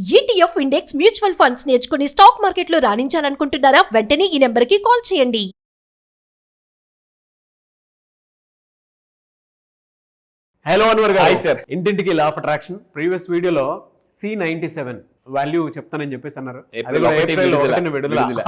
ETF index mutual funds నేర్చుకుని stock మార్కెట్లో రాణించాలనుకుంటున్నారా? వెంటనే ఈ నెంబర్కి కాల్ చేయండి. హలో అన్వర్ గారు. Hi sir. ఇంటింటికి లా ఆఫ్ అట్రాక్షన్ ప్రీవియస్ వీడియోలో C97 వాల్యూ చెప్తానని చెప్పేసి అన్నారు. ఏప్రిల్ అది కూడా 1 ఏప్రిల్ విడుదల. 1 విడుదల. విడుదల.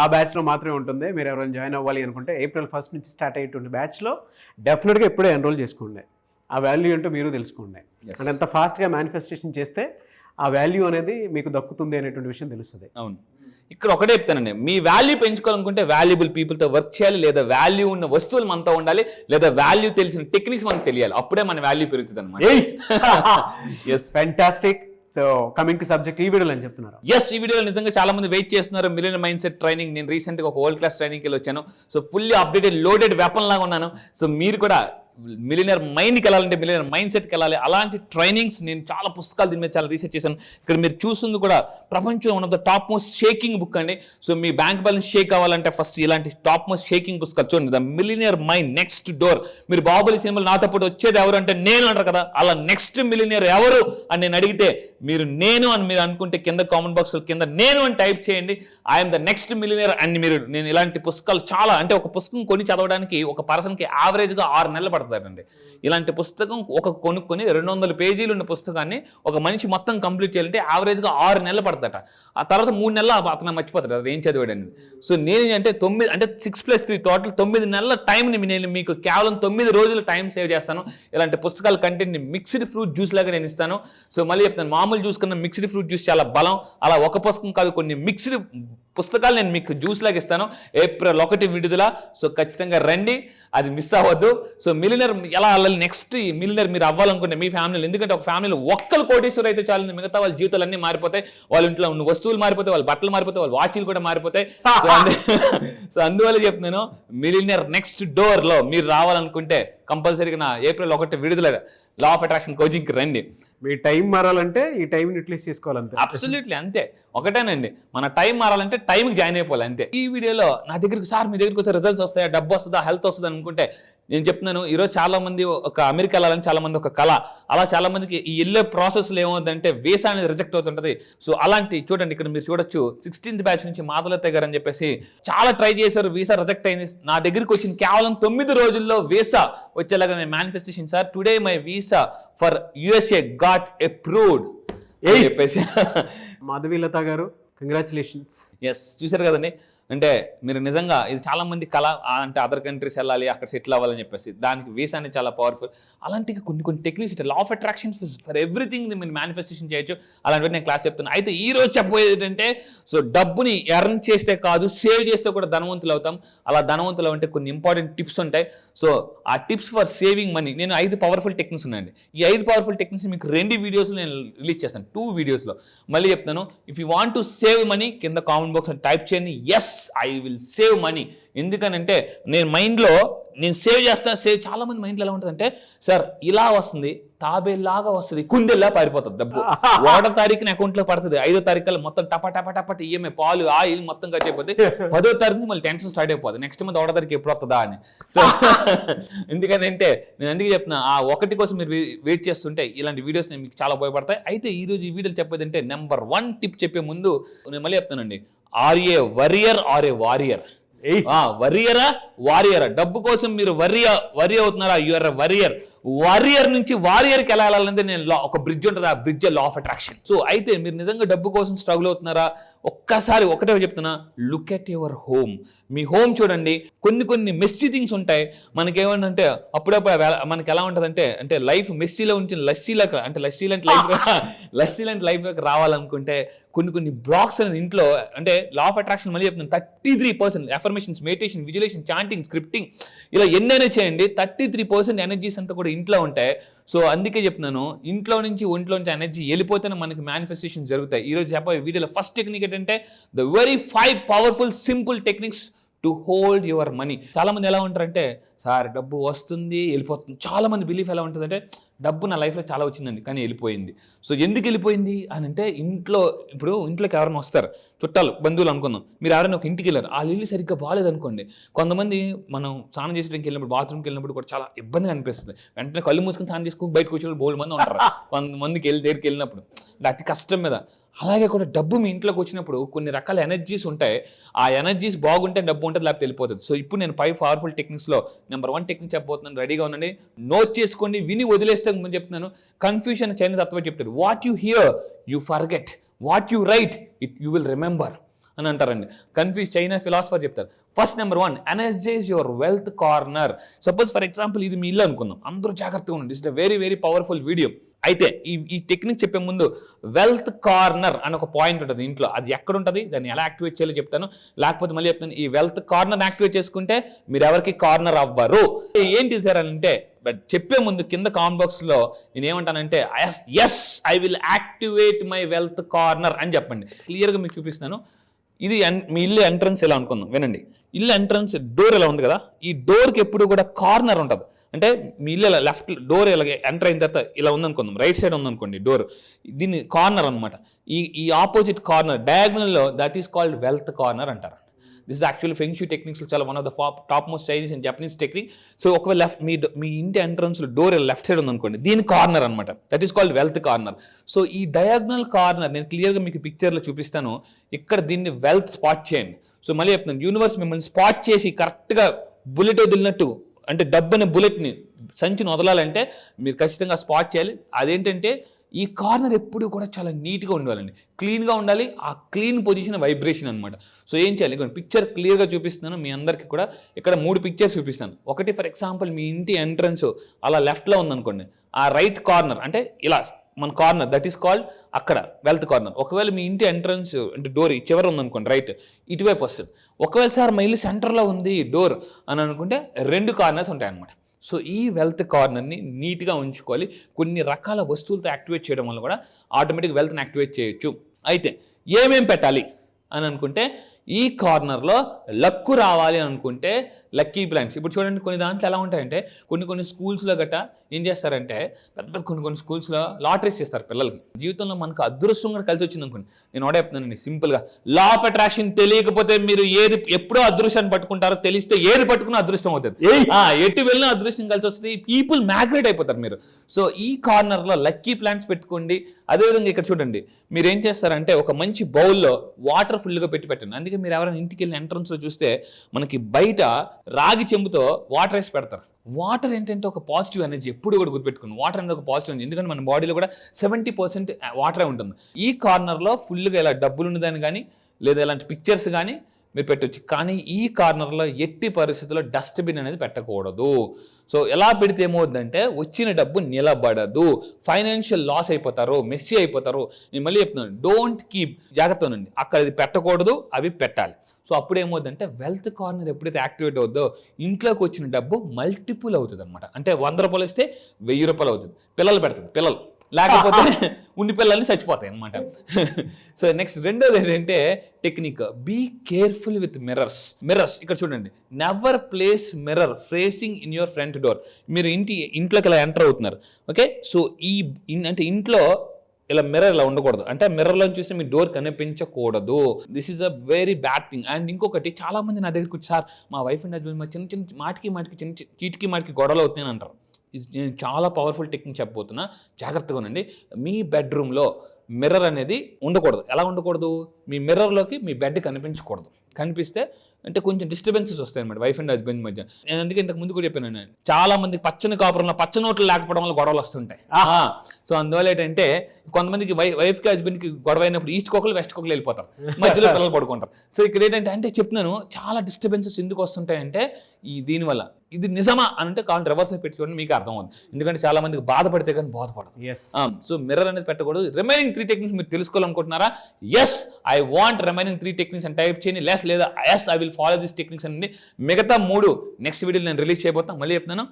ఆ బ్యాచ్ లో మాత్రమే ఉంటుంది. మీరు ఎవరైనా జాయిన్ అవ్వాలి అనుకుంటే ఏప్రిల్ 1 నుంచి స్టార్ట్ అయ్యేటువంటి బ్యాచ్ లో డెఫినెట్ గా ఎప్పుడే ఎన్రోల్ చేసుకోండి. ఆ వాల్యూ ఏంటో మీరు తెలుసుకోండి. Yes. అంటే ఎంత ఫాస్ట్ గా మేనిఫెస్టేషన్ చేస్తే ఆ వాల్యూ అనేది మీకు దక్కుతుంది అనేటువంటి విషయం తెలుస్తుంది. అవును, ఇక్కడ ఒకటే చెప్తానండి, మీ వాల్యూ పెంచుకోవాలనుకుంటే వాల్యుబుల్ పీపుల్తో వర్క్ చేయాలి, లేదా వాల్యూ ఉన్న వస్తువులు మనతో ఉండాలి, లేదా వాల్యూ తెలిసిన టెక్నిక్స్ మనకు తెలియాలి. అప్పుడే మన వాల్యూ పెరుగుతుంది అనమాట. Yes, fantastic. So coming to subject, ఈ వీడియోలో అని చెప్తున్నారు. ఎస్, ఈ వీడియోలో నిజంగా చాలా మంది వెయిట్ చేస్తున్నారు. Millionaire mind set training. నేను రీసెంట్గా ఒక వరల్డ్ క్లాస్ ట్రైనింగ్కి వెళ్ళి వచ్చాను. So fully updated loaded weapon లాగా ఉన్నాను. సో మీరు కూడా మిలియనర్ మైండ్కి వెళ్ళాలంటే మిలియనర్ మైండ్ సెట్కి వెళ్ళాలి. అలాంటి ట్రైనింగ్స్ నేను చాలా పుస్తకాలు దీని మీద చాలా రీసెర్చ్ చేశాను. ఇక్కడ మీరు చూస్తుంది కూడా ప్రపంచంలో one of the top most shaking book అండి. సో మీ బ్యాంక్ బ్యాలెన్స్ షేక్ అవ్వాలంటే ఫస్ట్ ఇలాంటి టాప్ మోస్ట్ షేకింగ్ పుస్తకాలు చూడండి. The millionaire mind next door. మీరు బాహుబలి సినిమాలు నాతో పాటు వచ్చేది ఎవరు అంటే నేను అంటారు కదా, అలా నెక్స్ట్ మిలియనర్ ఎవరు అని నేను అడిగితే మీరు నేను అని మీరు అనుకుంటే కింద కామెంట్ బాక్స్ కింద నేను అని టైప్ చేయండి. ఐఎమ్ ద నెక్స్ట్ మిలియనర్ అని మీరు. నేను ఇలాంటి పుస్తకాలు చాలా, అంటే ఒక పుస్తకం కొని చదవడానికి ఒక పర్సన్కి యావరేజ్గా 6 నెలలు పడుతుందండి. ఇలాంటి పుస్తకం కొనుక్కొని 200 పేజీలు ఉన్న పుస్తకాన్ని ఒక మనిషి మొత్తం కంప్లీట్ చేయాలంటే యావరేజ్గా 6 నెలలు పడుతుందట. ఆ తర్వాత 3 నెలలు అతను మర్చిపోతాడు అది ఏం చదివాడు అనేది. సో నేను అంటే 6+3 టోటల్ 9 నెలల టైంని నేను మీకు కేవలం 9 రోజులు టైం సేవ్ చేస్తాను. ఇలాంటి పుస్తకాల కంటెంట్ని మిక్స్డ్ ఫ్రూట్ జ్యూస్ లాగా నేను ఇస్తాను. సో మళ్ళీ చెప్తాను, మామూలు జ్యూస్ కన్నా మిక్స్డ్ ఫ్రూట్ జ్యూస్ చాలా బలం. అలా ఒక పుస్తకం కాదు, కొన్ని మిక్స్డ్ పుస్తకాలు నేను మీకు జ్యూస్ లాగా ఇస్తాను. ఏప్రిల్ 1 విడుదల. సో ఖచ్చితంగా రండి, అది మిస్ అవ్వద్దు. సో మిలియనర్ ఎలా అవ్వాలి, నెక్స్ట్ మిలియనర్ మీరు అవ్వాలనుకుంటే మీ ఫ్యామిలీలో, ఎందుకంటే ఒక ఫ్యామిలీలో ఒక్కరు కోటీశ్వరు అయితే చాలు, మిగతా వాళ్ళ జీవితాలు అన్నీ మారిపోతాయి. వాళ్ళ ఇంట్లో ఉన్న వస్తువులు మారిపోతాయి, వాళ్ళ బట్టలు మారిపోతాయి, వాళ్ళ వాచీలు కూడా మారిపోతాయి. సో అందువల్ల చెప్తున్నాను, మిలియనర్ నెక్స్ట్ డోర్ లో మీరు రావాలనుకుంటే కంపల్సరీగా నా ఏప్రిల్ 1 విడుదల లా ఆఫ్ అట్రాక్షన్ కోచింగ్కి రండి. మీ టైం మారాలంటే ఈ టైం యూటిలైజ్ చేసుకోవాలంటే అబ్సల్యూట్లీ అంతే. ఒకటేనండి, మన టైం మారాలంటే టైంకి జాయిన్ అయిపోవాలి అంతే. ఈ వీడియోలో నా దగ్గరికి సార్ మీ దగ్గరికి వస్తే రిజల్ట్స్ వస్తాయా, డబ్బు వస్తుందా, హెల్త్ వస్తుందా అనుకుంటే నేను చెప్తున్నాను, ఈరోజు చాలా మంది ఒక అమెరికా వెళ్ళాలని చాలా మంది ఒక కళ. అలా చాలా మందికి ఈ వెళ్ళే ప్రాసెస్లో ఏమవుతుందంటే వీసా అనేది రిజెక్ట్ అవుతుంటుంది. సో అలాంటి చూడండి, ఇక్కడ మీరు చూడొచ్చు 16th బ్యాచ్ నుంచి మాధలత్తయ్య గారు అని చెప్పేసి చాలా ట్రై చేశారు, వీసా రిజెక్ట్ అయింది. నా దగ్గరికి వచ్చిన కేవలం 9 రోజుల్లో వీసా వచ్చేలాగా నేను manifestation sir, today my visa for USA got approved అని చెప్పేసి. మాధవీలత గారు, కంగ్రాచులేషన్స్. ఎస్, చూసారు కదండి. అంటే మీరు నిజంగా ఇది చాలా మంది కళ, అంటే అదర్ కంట్రీస్ వెళ్ళాలి, అక్కడ సెటిల్ అవ్వాలని చెప్పేసి. దానికి వీసా అనేది చాలా పవర్ఫుల్. అలాంటి కొన్ని techniques, law of attractions for everything మీరు మేనిఫెస్టేషన్ చేయొచ్చు. అలాంటివి నేను క్లాస్ చెప్తాను. అయితే ఈ రోజు చెప్పబోయేది ఏంటంటే, సో డబ్బుని ఎర్న్ చేస్తే కాదు, సేవ్ చేస్తే కూడా ధనవంతులు అవుతాం. అలా ధనవంతులు అంటే కొన్ని ఇంపార్టెంట్ టిప్స్ ఉంటాయి. సో ఆ టిప్స్ ఫర్ సేవింగ్ మనీ, నేను 5 పవర్ఫుల్ టెక్నిక్స్ ఉన్నాయండి. ఈ 5 పవర్ఫుల్ టెక్నిక్స్ మీకు 2 వీడియోస్లో నేను రిలీజ్ చేస్తాను, 2 వీడియోస్లో. మళ్ళీ చెప్తాను, if you want to save money కింద కామెంట్ బాక్స్ టైప్ చేయండి, yes I will save money. ఎందుకనంటే నేను మైండ్లో నేను సేవ్ చేస్తాను. చాలా మంది మైండ్లో ఎలా ఉంటుందంటే, సార్ ఇలా వస్తుంది, తాబేలాగా వస్తుంది, కుందెల్లా పారిపోతుంది డబ్బు. 1వ తారీఖున అకౌంట్లో పడుతుంది, 5వ తారీఖు మొత్తం టప ఈఎంఐ పాలు ఆయిల్ మొత్తం ఖర్చు అయిపోతుంది. 10వ తారీఖు మళ్ళీ టెన్షన్ స్టార్ట్ అయిపోతుంది, నెక్స్ట్ మంత్ 1వ తారీఖు ఎప్పుడు వస్తుందా అని. సో ఎందుకంటే నేను అందుకే చెప్తున్నా, ఆ 1 కోసం మీరు వెయిట్ చేస్తుంటే ఇలాంటి వీడియోస్ మీకు చాలా ఉపయోగపడతాయి. అయితే ఈరోజు ఈ వీడియోలు చెప్పేది అంటే, నెంబర్ 1 టిప్ చెప్పే ముందు నేను మళ్ళీ చెప్తానండి, are a worrier or a warrior? వరియరా వారియరా? డబ్బు కోసం మీరు వరి అవుతున్నారా? You're warrior. వారియర్ నుంచి వారియర్కి ఎలా వెళ్ళాలంటే నేను ఒక బ్రిడ్జ్ ఉంటుంది, ఆ bridge law of attraction. So అయితే మీరు నిజంగా డబ్బు కోసం స్ట్రగుల్ అవుతున్నారా? ఒక్కసారి ఒకటే చెప్తున్నా, look at your home. Me home చూడండి. కొన్ని మెస్సీ థింగ్స్ ఉంటాయి. మనకేమంటే అప్పుడప్పుడు మనకి ఎలా ఉంటుందంటే, అంటే లైఫ్ మెస్సీలో ఉంచి లస్సీలోకి, అంటే లస్సీ లాంటి లైఫ్లోకి రావాలనుకుంటే కొన్ని బ్లాక్స్ అనేది ఇంట్లో, అంటే లా ఆఫ్ అట్రాక్షన్ మళ్ళీ చెప్తున్నాను, 33% affirmations, meditation, visualisation, chanting, scripting, ఇలా ఎన్నైనా చేయండి, 33% ఎనర్జీస్ అంతా కూడా ఇంట్లో ఉంటాయి. సో అందుకే చెప్తున్నాను, ఇంట్లో నుంచి ఒంట్లో నుంచి ఎనర్జీ వెళ్ళిపోతేనే మనకి మేనిఫెస్టేషన్ జరుగుతాయి. ఈరోజు చెప్పే వీడియోలో ఫస్ట్ టెక్నిక్ ఏంటంటే, the very 5 powerful simple techniques to hold your money. చాలా మంది ఎలా ఉంటారంటే, సార్ డబ్బు వస్తుంది వెళ్ళిపోతుంది. చాలా మంది బిలీఫ్ ఎలా ఉంటుందంటే, డబ్బు నా లైఫ్లో చాలా వచ్చిందండి కానీ వెళ్ళిపోయింది. సో ఎందుకు వెళ్ళిపోయింది అని అంటే ఇంట్లోకి ఎవరైనా వస్తారు, చుట్టాలు బంధువులు అనుకుందాం, మీరు ఎవరైనా ఒక ఇంటికి వెళ్ళారు, ఆ ఇల్లు సరిగ్గా బాగాలేదు అనుకోండి. కొంతమంది మనం స్నానం చేసేటికి వెళ్ళినప్పుడు, బాత్రూమ్కి వెళ్ళినప్పుడు కూడా చాలా ఇబ్బందిగా అనిపిస్తుంది. వెంటనే కళ్ళు మూసుకొని స్నానం చేసుకుని బయటకు వచ్చే బోల్డ్ మంది ఉంటారు కొంతమందికి దగ్గరికి వెళ్ళినప్పుడు, అతి కష్టం మీద. అలాగే కూడా డబ్బు మీ ఇంట్లోకి వచ్చినప్పుడు కొన్ని రకాల ఎనర్జీస్ ఉంటాయి. ఆ ఎనర్జీస్ బాగుంటే డబ్బు ఉంటుంది, లేకపోతే వెళ్ళిపోతుంది. సో ఇప్పుడు నేను 5 పవర్ఫుల్ టెక్నిక్స్లో నెంబర్ 1 టెక్నిక్ చెప్పబోతున్నాను. రెడీగా ఉండండి, నోట్ చేసుకోండి, విని వదిలేస్తే ముందు చెప్తున్నాను. కన్ఫ్యూషన్ చైనా తత్వ చెప్తారు, what you hear you forget, what you write it you will remember అని అంటారండి. చైనా ఫిలాసఫర్ చెప్తారు. First number 1, energise your wealth corner. Suppose for example ఇది మీ ఇల్లు అనుకుందాం, అందరూ జాగ్రత్తగా ఉండండి, it's very very powerful video. అయితే ఈ టెక్నిక్ చెప్పే ముందు వెల్త్ కార్నర్ అని ఒక పాయింట్ ఉంటుంది ఇంట్లో, అది ఎక్కడ ఉంటుంది, దాన్ని ఎలా యాక్టివేట్ చేయాలో చెప్తాను. లేకపోతే మళ్ళీ చెప్తాను, ఈ వెల్త్ కార్నర్ యాక్టివేట్ చేసుకుంటే మీరు ఎవరికి కార్నర్ అవ్వరు. ఏంటి సార్ అంటే, బట్ చెప్పే ముందు కింద కామెంట్ బాక్స్లో నేను ఏమంటానంటే, yes I will activate my wealth corner అని చెప్పండి. క్లియర్గా మీకు చూపిస్తాను. ఇది మీ ఇల్లు ఎంట్రన్స్ ఎలా అనుకుందాం, వినండి. ఇల్లు ఎంట్రన్స్ డోర్ ఎలా ఉంది కదా, ఈ డోర్కి ఎప్పుడు కూడా కార్నర్ ఉంటుంది. అంటే మీ ఇల్లు ఇలా లెఫ్ట్ డోర్ ఇలా ఎంటర్ అయిన తర్వాత ఇలా ఉందనుకుందాం, రైట్ సైడ్ ఉందనుకోండి డోర్, దీన్ని కార్నర్ అనమాట. ఈ ఆపోజిట్ కార్నర్ డయాగ్నల్లో that is called wealth corner అంటారు. This is actually feng shui techniques చాలా one of the top most Chinese and Japanese technique. So ఒకవేళ మీ ఇంటి ఎంట్రన్స్లో డోర్ లెఫ్ట్ సైడ్ ఉందనుకోండి, దీని కార్నర్ అనమాట, that is called wealth corner. So ఈ డయాగ్నల్ కార్నర్ నేను క్లియర్గా మీకు పిక్చర్లో చూపిస్తాను. ఇక్కడ దీన్ని వెల్త్ స్పాట్ చేయండి. సో మళ్ళీ చెప్తున్నాను, యూనివర్స్ మిమ్మల్ని స్పాట్ చేసి కరెక్ట్గా బుల్లెట్ వదిలినట్టు, అంటే డబ్బు అనే బుల్లెట్ని సంచిని వదలాలంటే మీరు ఖచ్చితంగా స్పాట్ చేయాలి. అదేంటంటే ఈ కార్నర్ ఎప్పుడు కూడా చాలా నీట్గా ఉండాలండి, క్లీన్గా ఉండాలి. ఆ క్లీన్ పొజిషన్ వైబ్రేషన్ అనమాట. సో ఏం చేయాలి, పిక్చర్ క్లియర్గా చూపిస్తున్నాను మీ అందరికీ కూడా. ఇక్కడ 3 పిక్చర్స్ చూపిస్తాను. ఒకటి ఫర్ ఎగ్జాంపుల్ మీ ఇంటి ఎంట్రన్స్ అలా లెఫ్ట్లో ఉందనుకోండి, ఆ రైట్ కార్నర్ అంటే ఇలా మన కార్నర్, దట్ ఈస్ కాల్డ్ అక్కడ వెల్త్ కార్నర్. ఒకవేళ మీ ఇంటి ఎంట్రన్స్ అంటే డోర్ చివరి ఉందనుకోండి, రైట్ ఇటువైపు వస్తుంది. ఒకవేళ సార్ మా ఇల్లు సెంటర్లో ఉంది డోర్ అని అనుకుంటే 2 కార్నర్స్ ఉంటాయన్నమాట. సో ఈ వెల్త్ కార్నర్ని నీట్గా ఉంచుకోవాలి. కొన్ని రకాల వస్తువులతో యాక్టివేట్ చేయడం వల్ల కూడా ఆటోమేటిక్ వెల్త్ని యాక్టివేట్ చేయొచ్చు. అయితే ఏమేం పెట్టాలి అని అనుకుంటే, ఈ కార్నర్లో లక్కు రావాలి అనుకుంటే లక్కీ ప్లాంట్స్. ఇప్పుడు చూడండి, కొన్ని దాంట్లో ఎలా ఉంటాయంటే, కొన్ని స్కూల్స్లో గట్టా ఏం చేస్తారంటే, పెద్ద కొన్ని స్కూల్స్లో లాటరీస్ చేస్తారు పిల్లలకి. జీవితంలో మనకు అదృష్టం కూడా కలిసి వచ్చింది అనుకోండి. నేను ఒకటే చెప్తున్నానండి సింపుల్గా, లా ఆఫ్ అట్రాక్షన్ తెలియకపోతే మీరు ఎప్పుడో అదృష్టాన్ని పట్టుకుంటారో, తెలిస్తే ఏది పట్టుకున్నా అదృష్టం అవుతుంది. ఎటు వెళ్ళినా అదృష్టం కలిసి వస్తుంది, పీపుల్ మ్యాగ్నెట్ అయిపోతారు మీరు. సో ఈ కార్నర్లో లక్కీ ప్లాంట్స్ పెట్టుకోండి. అదేవిధంగా ఇక్కడ చూడండి, మీరు ఏం చేస్తారంటే ఒక మంచి బౌల్లో వాటర్ ఫుల్గా పెట్టండి. అందుకే మీరు ఎవరైనా ఇంటికి వెళ్ళిన ఎంట్రన్స్లో చూస్తే మనకి బయట రాగి చెంబుతో వాటర్ వేసి పెడతారు. వాటర్ ఏంటంటే ఒక పాజిటివ్ ఎనర్జీ, ఎప్పుడు కూడా గుర్తుపెట్టుకుని. వాటర్ అనేది ఒక పాజిటివ్ ఎనర్జీ, ఎందుకంటే మన బాడీలో కూడా 70% వాటరే ఉంటుంది. ఈ కార్నర్లో ఫుల్గా ఇలా డబ్బులు ఉన్నదాన్ని కానీ లేదా ఇలాంటి పిక్చర్స్ కానీ మీరు పెట్టవచ్చు. కానీ ఈ కార్నర్లో ఎట్టి పరిస్థితుల్లో డస్ట్బిన్ అనేది పెట్టకూడదు. సో ఎలా పెడితే ఏమవుతుందంటే వచ్చిన డబ్బు నిలబడదు, ఫైనాన్షియల్ లాస్ అయిపోతారు, మెస్సీ అయిపోతారు. నేను మళ్ళీ చెప్తున్నాను, డోంట్ కీప్, జాగ్రత్త ఉండండి. అక్కడ ఇది పెట్టకూడదు, అవి పెట్టాలి. సో అప్పుడు ఏమవుతుందంటే వెల్త్ కార్నర్ ఎప్పుడైతే యాక్టివేట్ అవుతుందో ఇంట్లోకి వచ్చిన డబ్బు మల్టిపుల్ అవుతుంది అనమాట. అంటే 100 రూపాయలు ఇస్తే 1000 రూపాయలు అవుతుంది. పిల్లలు పెడుతుంది, పిల్లలు లేకపోతే ఉన్ని పిల్లల్ని చచ్చిపోతాయి అనమాట. సో నెక్స్ట్ రెండోది ఏంటంటే technique, be careful with mirrors. ఇక్కడ చూడండి, never place mirror facing in your front door. మీరు ఇంట్లోకి ఇలా ఎంటర్ అవుతున్నారు, ఓకే. సో అంటే ఇంట్లో ఇలా మిర్రర్ ఇలా ఉండకూడదు, అంటే మిర్రర్లో చూస్తే మీ డోర్ కనిపించకూడదు. This is a very bad thing. And ఇంకొకటి, చాలా మంది నా దగ్గరికి వచ్చి, సార్ మా వైఫ్ అండ్ హస్బెండ్ చిన్న మాటికి చీటికి గొడవలు అవుతాయని అంటారు. నేను చాలా పవర్ఫుల్ టెక్నిక్ చెప్పబోతున్నా, జాగ్రత్తగా ఉండండి. మీ బెడ్రూమ్లో మిర్రర్ అనేది ఉండకూడదు. ఎలా ఉండకూడదు, మీ మిర్రర్లోకి మీ బెడ్ కనిపించకూడదు. కనిపిస్తే అంటే కొంచెం డిస్టర్బెన్సెస్ వస్తాయి అన్నమాట వైఫ్ అండ్ హస్బెండ్ మధ్య. నేను అందుకే ఇంతకు ముందు కూడా చెప్పాను, నేను చాలా మంది పచ్చని కాపురంలో పచ్చ నోట్లు లేకపోవడం వల్ల గొడవలు వస్తుంటాయి. సో అందువల్ల ఏంటంటే కొంతమందికి వైఫ్కి హస్బెండ్కి గొడవ అయినప్పుడు ఈస్ట్ కోకలు వెస్ట్ కోకలు వెళ్ళిపోతారు, మధ్యలో పిల్లలు పడుకుంటారు. సో ఇక్కడ ఏంటంటే చెప్తున్నాను, చాలా డిస్టర్బెన్సెస్ ఎందుకు వస్తుంటాయంటే దీనివల్ల. ఇది నిజమా అని అంటే కావాలి రివర్స్లో పెట్టుకోండి, మీకు అర్థం అవుతుంది. ఎందుకంటే చాలా మందికి బాధపడితే కానీ బాధపడదు. సో మిర్రర్ అనేది పెట్టకూడదు. రిమైనింగ్ 3 టెక్నిక్స్ మీరు తెలుసుకోవాలనుకుంటున్నారా? Yes I want remaining 3 techniques అని టైప్ చేయండి. లెస్ లేదా yes I will follow this techniques అండి. మిగతా 3 నెక్స్ట్ వీడియోలో నేను రిలీజ్ చేయబోతాను. మళ్ళీ చెప్తున్నాను,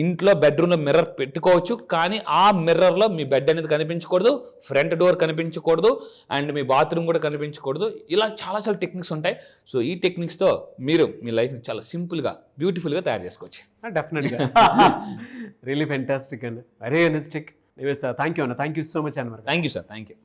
ఇంట్లో బెడ్రూమ్లో మిర్రర్ పెట్టుకోవచ్చు, కానీ ఆ మిర్రర్లో మీ బెడ్ అనేది కనిపించకూడదు, ఫ్రంట్ డోర్ కనిపించకూడదు, అండ్ మీ బాత్రూమ్ కూడా కనిపించకూడదు. ఇలా చాలా చాలా టెక్నిక్స్ ఉంటాయి. సో ఈ టెక్నిక్స్తో మీరు మీ లైఫ్ని చాలా సింపుల్గా బ్యూటిఫుల్గా తయారు చేసుకోవచ్చు. డెఫినెట్గా రియలీ ఫెంటాస్టిక్ అండి, వెరీ ఎనర్జెటిక్. థ్యాంక్ యూ అన్న, థ్యాంక్ యూ సో మచ్ అన్న. Thank you sir, thank you.